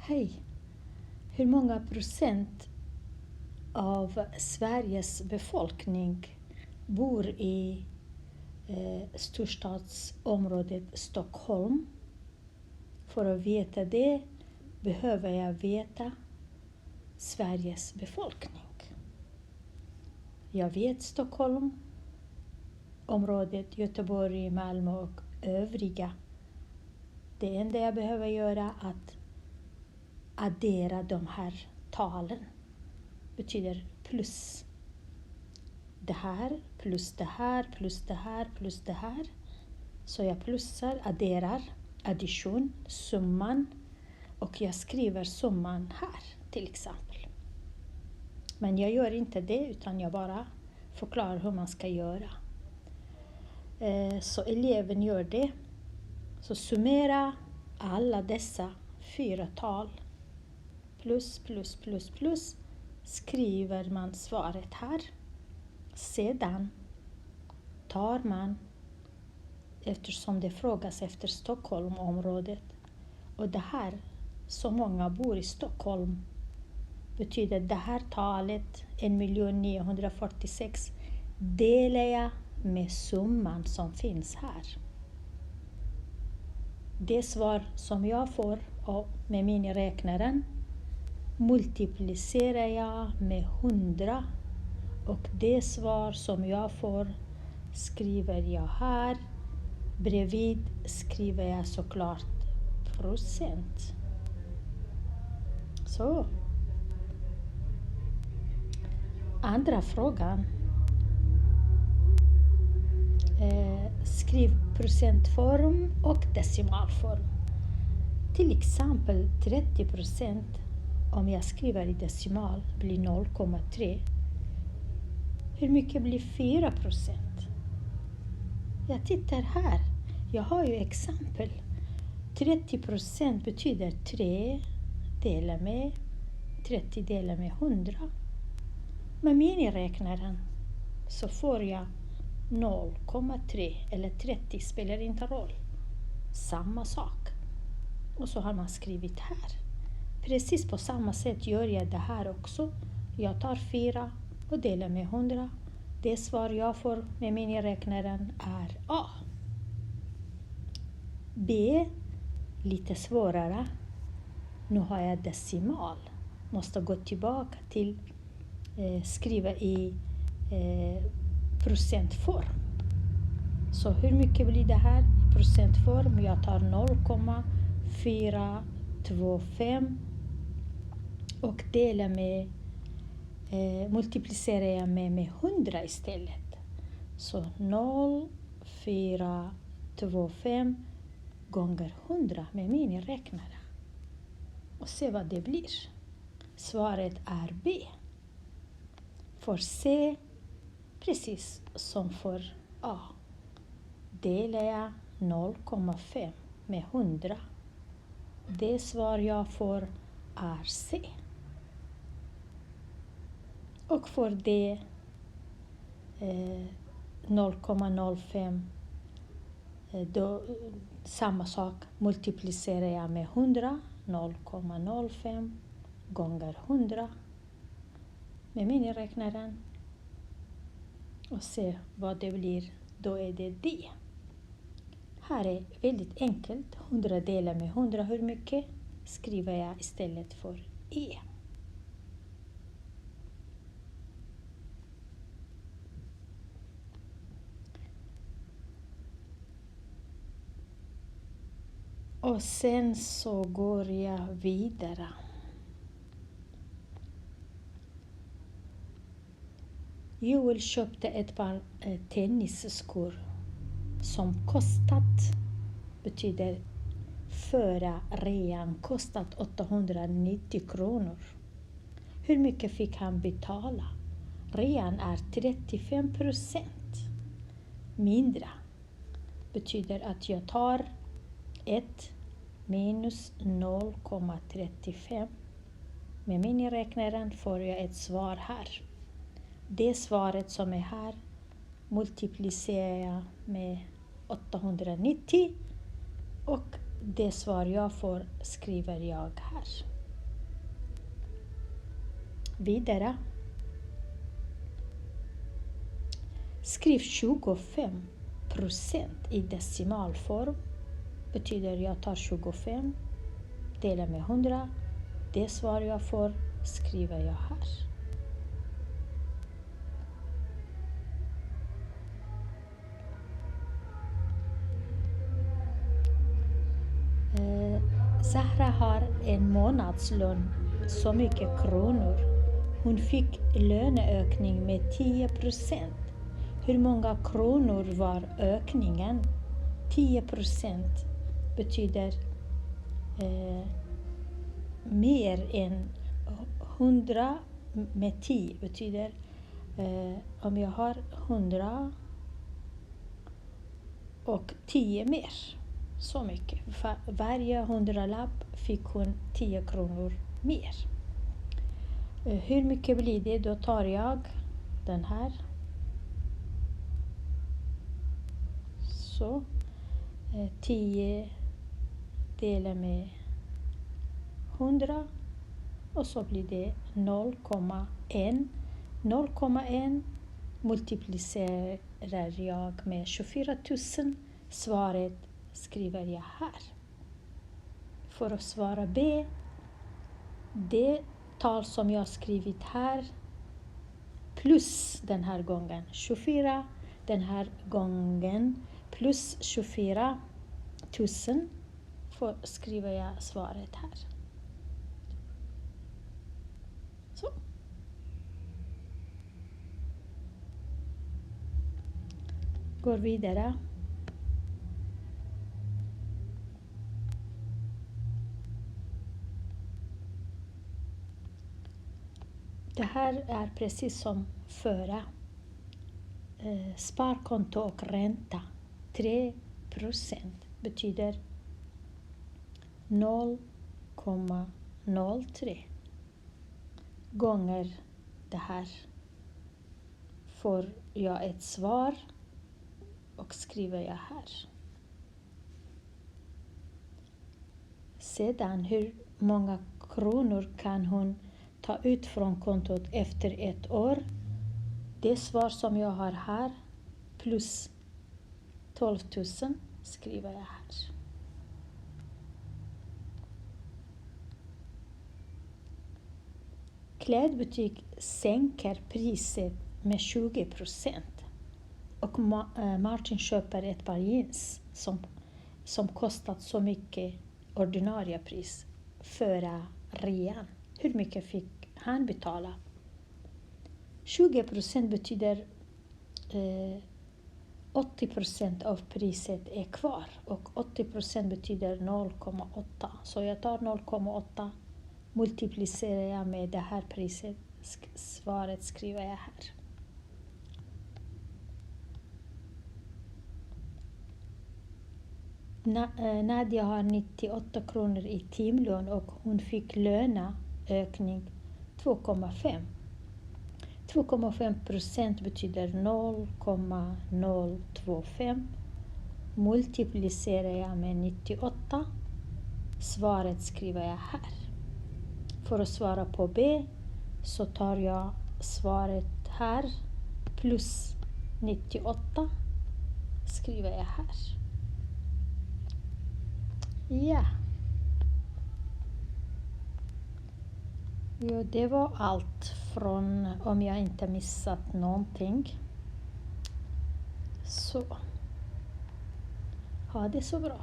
Hej! Hur många procent av Sveriges befolkning bor i storstadsområdet Stockholm? För att veta det behöver jag veta Sveriges befolkning. Jag vet Stockholm, området Göteborg, Malmö och övriga. Det enda jag behöver göra är att addera de här talen. Betyder plus. Det här plus det här plus det här plus det här. Så jag plussar, adderar, addition, summan. Och jag skriver summan här till exempel. Men jag gör inte det utan jag bara förklarar hur man ska göra. Så eleven gör det. Så summera alla dessa 4 tal. Plus, plus, plus, plus. Skriver man svaret här. Sedan tar man, eftersom det frågas efter Stockholmområdet. Och det här, så många bor i Stockholm. Betyder det här talet 1.946 delar jag med summan som finns här. Det svar som jag får med miniräknaren multiplicerar jag med 100 och det svar som jag får skriver jag här. Bredvid skriver jag såklart procent. Så. Andra frågan. Skriv procentform och decimalform. Till exempel 30%. Om jag skriver i decimal blir 0,3. Hur mycket blir 4%? Jag tittar här. Jag har ju exempel. 30% betyder 3 delar med 30 delar med 100. Med miniräknaren så får jag 0,3 eller 30 spelar inte roll. Samma sak. Och så har man skrivit här. Precis på samma sätt gör jag det här också. Jag tar 4 och delar med 100. Det svar jag får med miniräknaren är A. B, lite svårare. Nu har jag decimal. Måste gå tillbaka till skriva i procentform. Så hur mycket blir det här i procentform? Jag tar 0,425 och delar med multiplicerar jag med 100 istället. Så 0,425 gånger 100 med miniräknare. Och se vad det blir. Svaret är B. För C, precis som för A, delar jag 0,5 med 100. Det svar jag får är C. Och för D 0,05 då samma sak multiplicerar jag med 100. 0,05 gånger 100 med miniräknaren. Och se vad det blir. Då är det D. Här är väldigt enkelt. 100 delar med 100. Hur mycket skriver jag istället för E. Och sen så går jag vidare. Joel köpte ett par tennisskor som betyder föra rean kostat 890 kronor. Hur mycket fick han betala? Rean är 35% mindre. Betyder att jag tar 1 minus 0,35. Med miniräknaren får jag ett svar här. Det svaret som är här multiplicerar jag med 890 och det svar jag får skriver jag här. Vidare. Skriv 25% i decimalform. Betyder jag tar 25, delar med 100. Det svar jag får skriver jag här. Zahra har en månadslön så mycket kronor. Hon fick löneökning med 10%. Hur många kronor var ökningen? 10% betyder mer än 100 med 10 betyder om jag har 100 och 10 mer. Så mycket. För varje 100-lapp fick hon 10 kronor mer. Hur mycket blir det? Då tar jag den här. Så 10 delar med 100 och så blir det 0,1. 0,1 multiplicerar jag med 24 000. Svaret skriver jag här. För att svara B, det tal som jag skrivit här plus den här gången 24, den här gången plus 24 000, för skriver jag svaret här. Så. Går vidare. Det här är precis som före. Sparkonto och ränta. 3% betyder 0,03 gånger det här. Får jag ett svar och skriver jag här. Sedan hur många kronor kan hon ta ut från kontot efter ett år? Det svar som jag har här plus 12 000 skriver jag här. Klädbutik sänker priset med 20% och Martin köper ett par jeans som kostat så mycket ordinarie pris före rean. Hur mycket fick han betala? 20% betyder 80% av priset är kvar och 80% betyder 0,8. Så jag tar 0,8, multiplicerar jag med det här priset, svaret skriver jag här. Nadia har 98 kronor i timlön och hon fick löneökning 2,5. 2,5% betyder 0,025. Multiplicerar jag med 98. Svaret skriver jag här. För att svara på B så tar jag svaret här plus 98 skriver jag här. Ja. Jo, det var allt från, om jag inte missat någonting. Så. Ha det så bra.